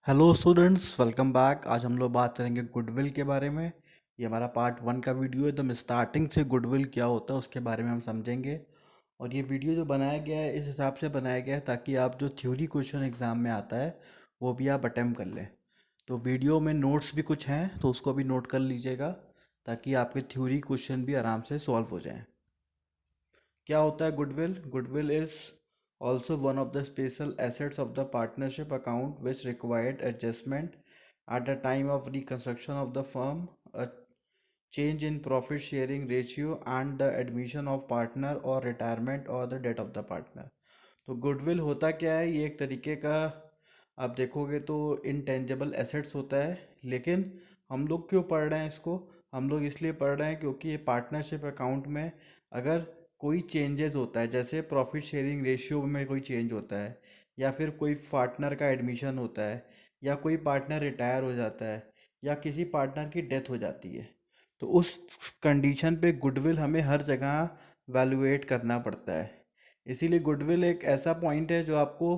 Hello students, welcome back. आज हम लोग बात करेंगे गुडविल के बारे में। ये हमारा पार्ट 1 का वीडियो है। एकदम स्टार्टिंग से गुडविल क्या होता है उसके बारे में हम समझेंगे। और ये वीडियो जो बनाया गया है इस हिसाब से बनाया गया है ताकि आप जो थ्योरी क्वेश्चन एग्ज़ाम में आता है वो भी आप अटेम्प्ट कर लें। तो वीडियो में नोट्स भी कुछ हैं तो उसको भी नोट कर लीजिएगा ताकि आपके थ्योरी क्वेश्चन भी आराम से सॉल्व हो जाएं। क्या होता है goodwill? Goodwill is also one of the special assets of the partnership account which required adjustment at the time of reconstruction of the firm, a change in profit sharing ratio and the admission of partner or retirement or the death of the partner। तो goodwill होता क्या है? ये एक तरीके का आप देखोगे तो इंटेंजिबल एसेट्स होता है। लेकिन हम लोग क्यों पढ़ रहे हैं इसको? हम लोग इसलिए पढ़ रहे हैं क्योंकि ये पार्टनरशिप अकाउंट में अगर कोई चेंजेस होता है, जैसे प्रॉफिट शेयरिंग रेशियो में कोई चेंज होता है, या फिर कोई पार्टनर का एडमिशन होता है, या कोई पार्टनर रिटायर हो जाता है, या किसी पार्टनर की डेथ हो जाती है, तो उस कंडीशन पे गुडविल हमें हर जगह वैल्यूएट करना पड़ता है। इसीलिए गुडविल एक ऐसा पॉइंट है जो आपको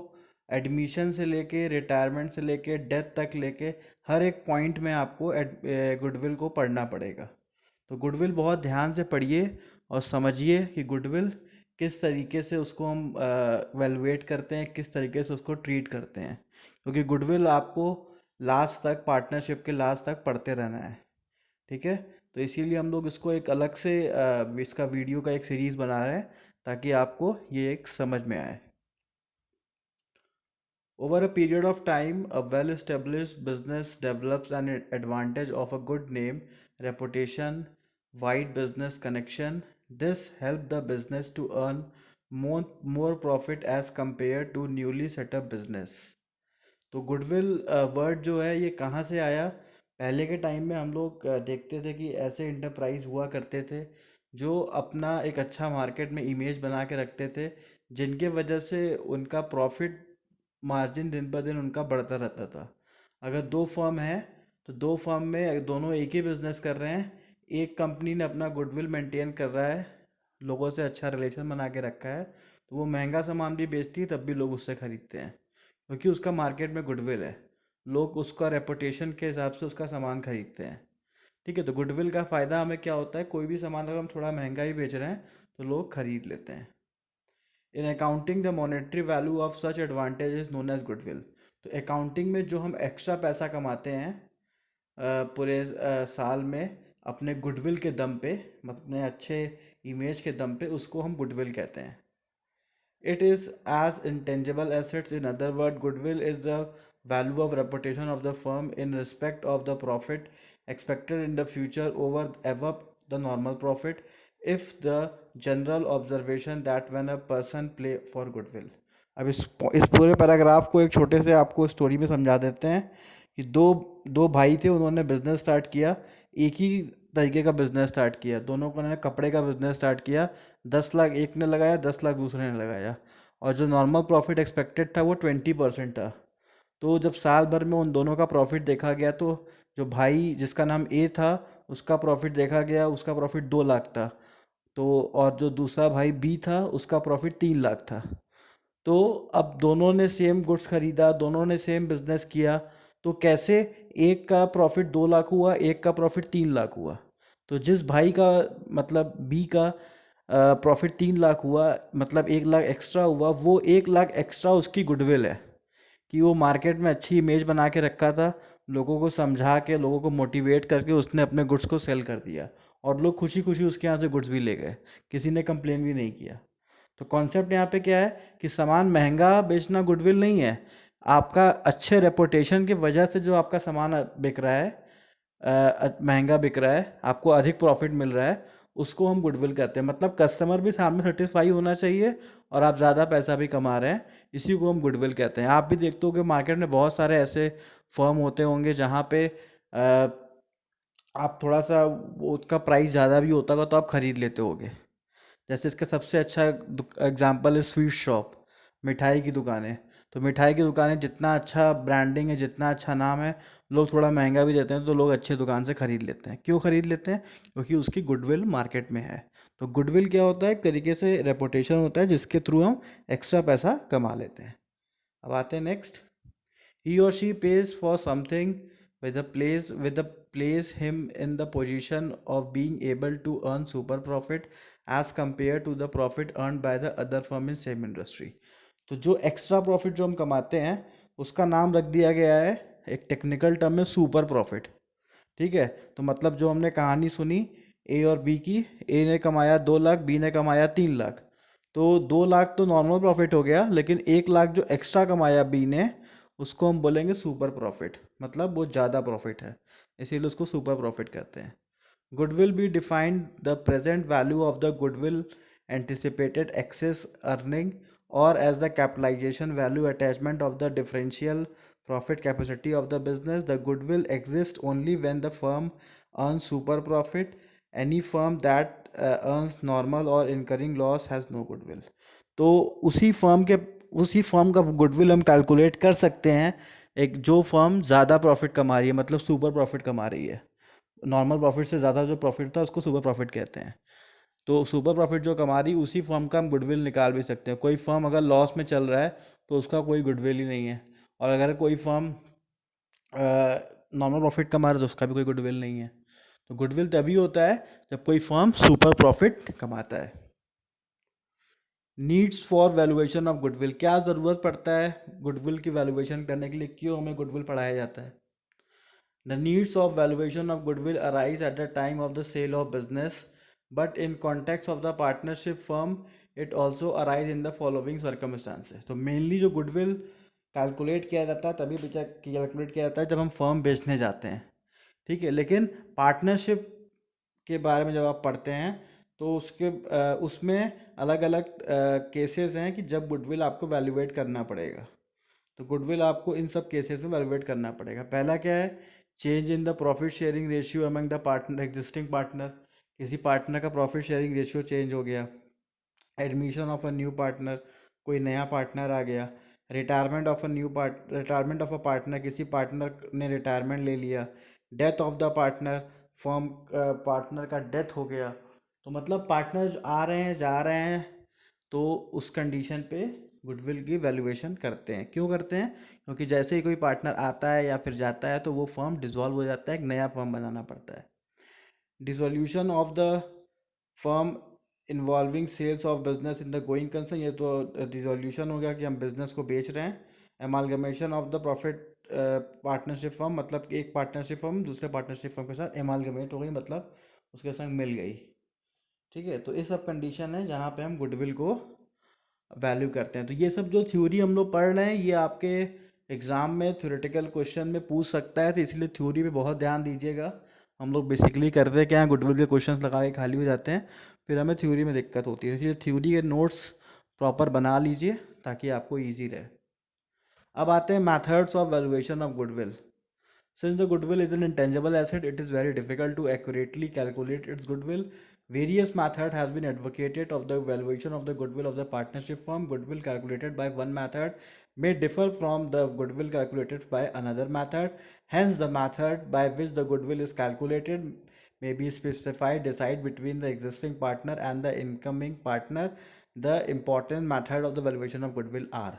एडमिशन से लेके रिटायरमेंट से लेके डेथ तक लेके हर एक पॉइंट में आपको गुडविल को पढ़ना पड़ेगा। तो गुडविल बहुत ध्यान से पढ़िए और समझिए कि गुडविल किस तरीके से उसको हम वैल्यूएट करते हैं, किस तरीके से उसको ट्रीट करते हैं, क्योंकि गुडविल आपको लास्ट तक, पार्टनरशिप के लास्ट तक पढ़ते रहना है। ठीक है? तो इसीलिए हम लोग इसको एक अलग से इसका वीडियो का एक सीरीज़ बना रहे हैं ताकि आपको ये एक समझ में आए। Over a period of time, a well established business develops an advantage of a good name, reputation, wide business connection. This helps the business to earn more profit as compared to newly set up business। तो goodwill word जो है ये कहाँ से आया? पहले के time में हम लोग देखते थे कि ऐसे इंटरप्राइज हुआ करते थे जो अपना एक अच्छा मार्केट में इमेज बना के रखते थे, जिनके वजह से उनका प्रॉफिट मार्जिन दिन ब दिन उनका बढ़ता रहता था। अगर दो फर्म है तो दो फर्म में दोनों एक ही बिजनेस कर रहे हैं, एक कंपनी ने अपना गुडविल मेंटेन कर रहा है, लोगों से अच्छा रिलेशन बना के रखा है, तो वो महंगा सामान भी बेचती है तब भी लोग उससे खरीदते हैं क्योंकि उसका मार्केट में गुडविल है। लोग उसका रेपुटेशन के हिसाब से उसका सामान खरीदते हैं। ठीक है? तो गुडविल का फ़ायदा हमें क्या होता है? कोई भी सामान अगर हम थोड़ा महंगा ही बेच रहे हैं तो लोग खरीद लेते हैं। In accounting the monetary value of such advantage is known as goodwill. तो अकाउंटिंग में जो हम एक्स्ट्रा पैसा कमाते हैं पूरे साल में अपने गुडविल के दम पे, मतलब अपने अच्छे इमेज के दम पे, उसको हम गुडविल कहते हैं। It is as intangible assets. In other words, goodwill is the value of reputation of the firm in respect of the profit expected in the future over above the normal profit. If the general observation that when a person play for goodwill। अब इस पूरे paragraph को एक छोटे से आपको story में समझा देते हैं कि दो दो भाई थे, उन्होंने बिजनेस स्टार्ट किया। एक ही तरीके का बिजनेस स्टार्ट किया, दोनों को ने कपड़े का बिजनेस स्टार्ट किया। 10 लाख एक ने लगाया, 10 लाख दूसरे ने लगाया, और जो नॉर्मल प्रॉफिट एक्सपेक्टेड था वो 20% था। तो जब साल भर में उन दोनों का प्रॉफिट देखा गया तो जो भाई जिसका नाम ए था उसका प्रॉफिट देखा गया, उसका प्रॉफिट 2 लाख था। तो और जो दूसरा भाई बी था उसका प्रॉफिट 3 लाख था। तो अब दोनों ने सेम गुड्स खरीदा, दोनों ने सेम बिजनेस किया, तो कैसे एक का प्रॉफिट 2 लाख हुआ, एक का प्रॉफिट 3 लाख हुआ? तो जिस भाई का, मतलब बी का प्रॉफिट 3 लाख हुआ, मतलब 1 लाख एक्स्ट्रा हुआ, वो 1 लाख एक्स्ट्रा उसकी गुडविल है कि वो मार्केट में अच्छी इमेज बना के रखा था, लोगों को समझा के, लोगों को मोटिवेट करके उसने अपने गुड्स को सेल कर दिया, और लोग खुशी खुशी उसके यहाँ से गुड्स भी ले गए, किसी ने कंप्लेन भी नहीं किया। तो कॉन्सेप्ट यहाँ पे क्या है कि सामान महंगा बेचना गुडविल नहीं है। आपका अच्छे रेपुटेशन की वजह से जो आपका सामान बिक रहा है, महंगा बिक रहा है, आपको अधिक प्रॉफिट मिल रहा है, उसको हम गुडविल कहते हैं। मतलब कस्टमर भी सामने सेटिस्फाई होना चाहिए और आप ज़्यादा पैसा भी कमा रहे हैं, इसी को हम गुडविल कहते हैं। आप भी देखते हो कि मार्केट में बहुत सारे ऐसे फर्म होते होंगे जहाँ पे आप थोड़ा सा उसका प्राइस ज़्यादा भी होता होगा तो आप खरीद लेते होगे। जैसे इसका सबसे अच्छा एग्जांपल है स्वीट शॉप, मिठाई की दुकानें। तो मिठाई की दुकानें जितना अच्छा ब्रांडिंग है, जितना अच्छा नाम है, लोग थोड़ा महंगा भी देते हैं तो लोग अच्छी दुकान से ख़रीद लेते हैं। क्यों ख़रीद लेते हैं? क्योंकि उसकी गुडविल मार्केट में है। तो गुडविल क्या होता है? एक तरीके से रेपुटेशन होता है जिसके थ्रू हम एक्स्ट्रा पैसा कमा लेते हैं। अब आते हैं next. He or she pays for something with the place him in the position of being able to earn super profit as compared to the profit earned by the other firm in same industry. तो जो extra profit जो हम कमाते हैं उसका नाम रख दिया गया है, एक टेक्निकल टर्म में, सुपर प्रॉफिट। ठीक है। तो मतलब जो हमने कहानी सुनी ए और बी की, ए ने कमाया 2 लाख, बी ने कमाया 3 लाख। तो 2 लाख तो नॉर्मल प्रॉफिट हो गया, लेकिन 1 लाख जो एक्स्ट्रा कमाया बी ने, उसको हम बोलेंगे सुपर प्रॉफिट, मतलब वो ज़्यादा प्रॉफिट है, इसीलिए उसको सुपर प्रॉफिट कहते हैं। Goodwill be defined the present value of the goodwill anticipated excess earning or as the capitalization value attachment of the differential profit capacity of the business. The goodwill exists only when the firm earns super profit. Any firm that earns normal or incurring loss has no goodwill. तो उसी firm का goodwill हम calculate कर सकते हैं, एक जो firm ज़्यादा प्रॉफिट कमा रही है, मतलब सुपर प्रॉफिट कमा रही है। नॉर्मल प्रॉफिट से ज़्यादा जो प्रॉफिट था उसको सुपर प्रॉफिट कहते हैं। तो सुपर प्रॉफिट जो कमा रही, उसी फर्म का हम गुडविल निकाल भी सकते हैं। कोई फर्म अगर लॉस में चल रहा है तो उसका कोई गुडविल ही नहीं है, और अगर कोई फर्म नॉर्मल प्रॉफिट कमा रहा है तो उसका भी कोई गुडविल नहीं है। तो गुडविल तभी होता है जब कोई फर्म सुपर प्रॉफिट कमाता है। Needs for valuation of goodwill, क्या ज़रूरत पड़ता है गुडविल की वैल्यूएशन करने के लिए, क्यों हमें गुडविल पढ़ाया जाता है? The needs of valuation of goodwill arise at the time of the sale of business, but in context of the partnership firm, it also arise in the following circumstances. तो mainly जो goodwill calculate किया जाता है तभी calculate किया जाता है जब हम फर्म बेचने जाते हैं। ठीक है। लेकिन पार्टनरशिप के बारे में जब आप पढ़ते हैं तो उसमें अलग अलग केसेस हैं कि जब गुडविल आपको वैल्यूएट करना पड़ेगा। तो गुडविल आपको इन सब केसेस में वैल्यूएट करना पड़ेगा। पहला क्या है? Change in the profit sharing ratio among the partner, existing partner. किसी पार्टनर का प्रॉफिट शेयरिंग रेशियो चेंज हो गया। Admission of a new partner, कोई नया पार्टनर आ गया। रिटायरमेंट ऑफ अ पार्टनर, किसी पार्टनर ने रिटायरमेंट ले लिया। Death of the partner, firm partner का डेथ हो गया। तो मतलब पार्टनर आ रहे हैं जा रहे हैं, तो उस कंडीशन पे गुडविल की वैल्यूएशन करते हैं। क्यों करते हैं? क्योंकि जैसे ही कोई पार्टनर आता है या फिर जाता है तो वो फर्म डिसॉल्व हो जाता है, एक नया फर्म बनाना पड़ता है। Dissolution of the firm involving sales of business in the going concern, ये तो डिसोल्यूशन हो गया कि हम बिजनेस को बेच रहे हैं। Amalgamation of the profit partnership firm, मतलब कि एक पार्टनरशिप फर्म दूसरे पार्टनरशिप फर्म के साथ एमालगमेट हो गई, मतलब उसके संग मिल गई। ठीक है। तो ये सब कंडीशन है जहाँ पे हम गुडविल को वैल्यू करते हैं। तो ये सब जो थ्योरी हम लोग पढ़ रहे हैं ये आपके एग्ज़ाम में थ्योरेटिकल क्वेश्चन में पूछ सकता है, तो इसलिए थ्योरी पे बहुत ध्यान दीजिएगा। हम लोग बेसिकली करते क्या हैं, गुडविल के क्वेश्चंस लगा के खाली हो जाते हैं, फिर हमें थ्योरी में दिक्कत होती है। इसलिए थ्योरी के नोट्स प्रॉपर बना लीजिए ताकि आपको ईजी रहे। अब आते हैं methods of valuation of goodwill. Since the goodwill is an intangible asset, it is very difficult to accurately calculate its goodwill. Various methods have been advocated of the valuation of the goodwill of the partnership firm. Goodwill calculated by one method may differ from the goodwill calculated by another method. Hence, the method by which the goodwill is calculated may be specified, decide between the existing partner and the incoming partner. The important method of the valuation of goodwill are.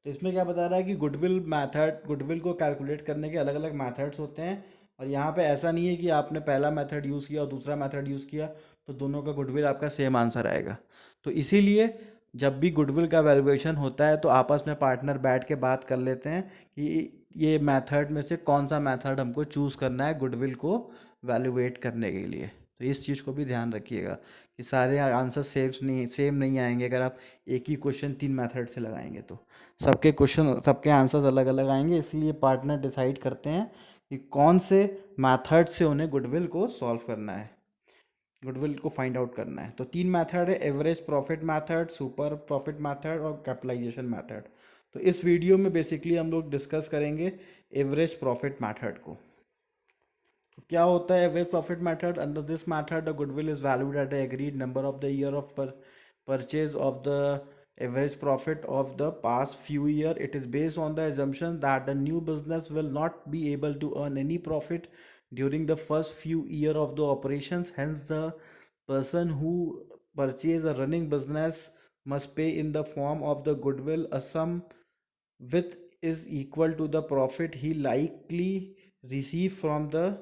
तो इसमें क्या बता रहा है कि goodwill को calculate करने के अलग अलग मैथड्स होते हैं। और यहाँ पे ऐसा नहीं है कि आपने पहला मेथड यूज़ किया और दूसरा मेथड यूज़ किया तो दोनों का गुडविल आपका सेम आंसर आएगा। तो इसीलिए जब भी गुडविल का वैल्यूएशन होता है तो आपस में पार्टनर बैठ के बात कर लेते हैं कि ये मेथड में से कौन सा मेथड हमको चूज़ करना है गुडविल को वैल्यूएट करने के लिए। तो इस चीज़ को भी ध्यान रखिएगा कि सारे आंसर सेम नहीं आएंगे। अगर आप एक ही क्वेश्चन 3 मेथड से लगाएंगे तो सबके आंसर्स अलग अलग आएंगे। इसलिए पार्टनर डिसाइड करते हैं कि कौन से मेथड से उन्हें गुडविल को सॉल्व करना है, गुडविल को फाइंड आउट करना है। तो 3 मेथड है, average profit method, super profit method और कैपिटलाइजेशन मेथड। तो इस वीडियो में बेसिकली हम लोग डिस्कस करेंगे एवरेज प्रॉफिट मेथड को। तो क्या होता है average profit method? Under this method the goodwill is valued at agreed number of the year of purchase of the average profit of the past few year. It is based on the assumption that the new business will not be able to earn any profit during the first few year of the operations. Hence the person who purchase a running business must pay in the form of the goodwill a sum with is equal to the profit he likely receive from the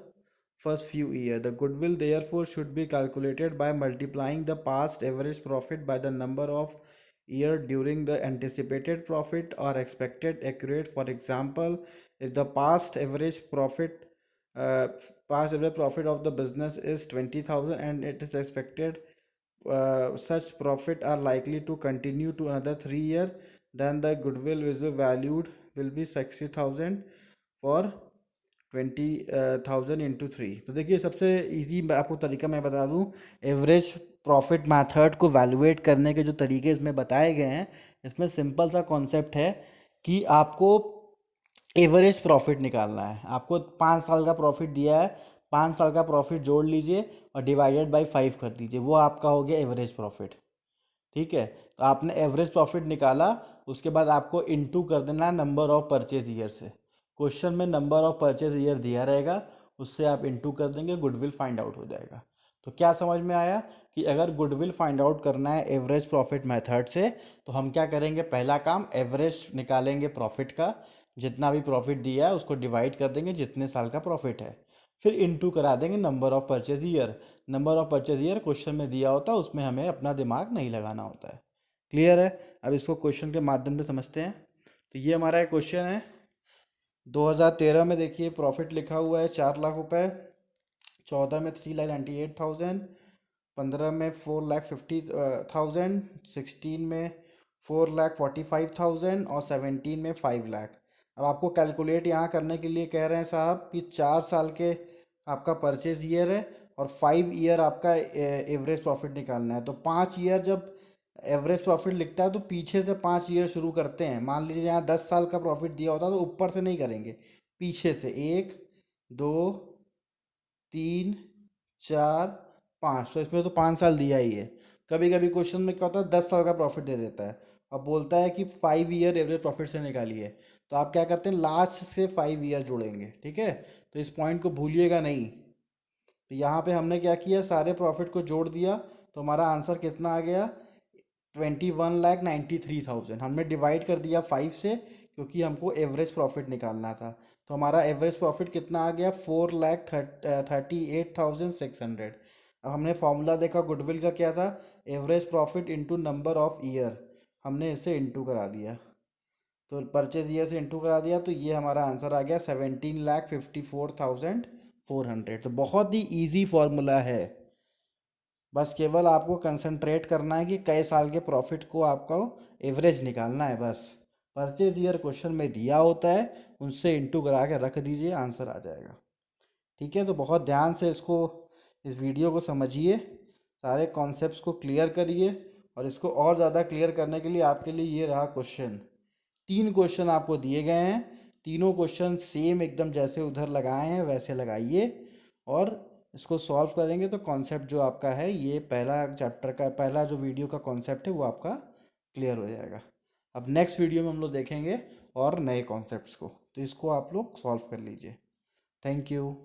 first few years. The goodwill therefore should be calculated by multiplying the past average profit by the number of year during the anticipated profit or expected accurate. For example, if the uh, past average profit of the business is 20,000 and it is expected such profit are likely to continue to another 3 year, then the goodwill is valued will be 60,000 for 20,000 into three. तो देखिए सबसे easy आपको तरीका मैं बता दूं, average profit method को valuate करने के जो तरीके इसमें बताए गए हैं, इसमें सिंपल सा कॉन्सेप्ट है कि आपको एवरेज प्रॉफिट निकालना है। आपको 5 साल का प्रॉफिट दिया है, 5 साल का प्रॉफिट जोड़ लीजिए और डिवाइडेड बाई 5 कर दीजिए, वो आपका हो गया एवरेज प्रॉफिट। ठीक है, तो आपने एवरेज प्रॉफिट निकाला, उसके बाद आपको इनटू कर देना है नंबर ऑफ परचेज ईयर से। क्वेश्चन में नंबर ऑफ परचेज ईयर दिया रहेगा, उससे आप इनटू कर देंगे, गुडविल फाइंड आउट हो जाएगा। तो क्या समझ में आया कि अगर गुडविल फाइंड आउट करना है एवरेज प्रॉफिट मेथड से, तो हम क्या करेंगे, पहला काम एवरेज निकालेंगे प्रॉफिट का, जितना भी प्रॉफिट दिया है उसको डिवाइड कर देंगे जितने साल का प्रॉफिट है, फिर इनटू करा देंगे number of purchase year. Number of purchase year question में दिया होता है, उसमें हमें अपना दिमाग नहीं लगाना होता है। क्लियर है? अब इसको क्वेश्चन के माध्यम से समझते हैं। तो ये हमारा एक क्वेश्चन है 2013 में। देखिए प्रॉफिट लिखा हुआ है 4 लाख रुपए, 14 में 3,98,000, 15 में 4,50,000, 16 में 4,45,000 और 17 में 5 लाख। अब आपको कैलकुलेट यहाँ करने के लिए कह रहे हैं साहब कि 4 साल के आपका परचेज ईयर है और 5 ईयर आपका एवरेज प्रॉफिट निकालना है। तो 5 ईयर जब एवरेज प्रॉफिट लिखता है तो पीछे से 5 ईयर शुरू करते हैं। मान लीजिए यहाँ 10 साल का प्रॉफिट दिया होता है तो ऊपर से नहीं करेंगे, पीछे से 1, 2, 3, 4, 5। तो इसमें तो 5 साल दिया ही है। कभी कभी क्वेश्चन में क्या होता है 10 साल का प्रॉफिट दे देता है, अब बोलता है कि 5 ईयर एवरेज प्रॉफिट से निकालिए, तो आप क्या करते हैं लास्ट से 5 ईयर जोड़ेंगे। ठीक है, तो इस पॉइंट को भूलिएगा नहीं। तो यहाँ पे हमने क्या किया, सारे प्रॉफिट को जोड़ दिया, तो हमारा आंसर कितना आ गया, 21,93,000। हमने डिवाइड कर दिया 5 से, क्योंकि हमको एवरेज प्रॉफिट निकालना था। तो हमारा एवरेज प्रॉफिट कितना आ गया, 4,38,600। अब हमने फॉर्मूला देखा गुडविल का क्या था, average profit into number of year, हमने इसे इंटू करा दिया, तो परचेज ईयर से इंटू करा दिया, तो ये हमारा आंसर आ गया 17,54,400। तो बहुत ही ईजी फॉर्मूला है, बस केवल आपको कंसंट्रेट करना है कि कई साल के प्रॉफिट को आपको एवरेज निकालना है बस। परचेज ईयर क्वेश्चन में दिया होता है, उनसे इंटू करा के रख दीजिए, आंसर आ जाएगा। ठीक है, तो बहुत ध्यान से इस वीडियो को समझिए, सारे कॉन्सेप्ट्स को क्लियर करिए, और इसको और ज़्यादा क्लियर करने के लिए आपके लिए ये रहा क्वेश्चन। 3 क्वेश्चन आपको दिए गए हैं, तीनों क्वेश्चन सेम एकदम जैसे उधर लगाए हैं वैसे लगाइए, और इसको सॉल्व करेंगे तो कॉन्सेप्ट जो आपका है, ये पहला चैप्टर का पहला जो वीडियो का कॉन्सेप्ट है वो आपका क्लियर हो जाएगा। अब नेक्स्ट वीडियो में हम लोग देखेंगे और नए कॉन्सेप्ट्स को, तो इसको आप लोग सॉल्व कर लीजिए। Thank you.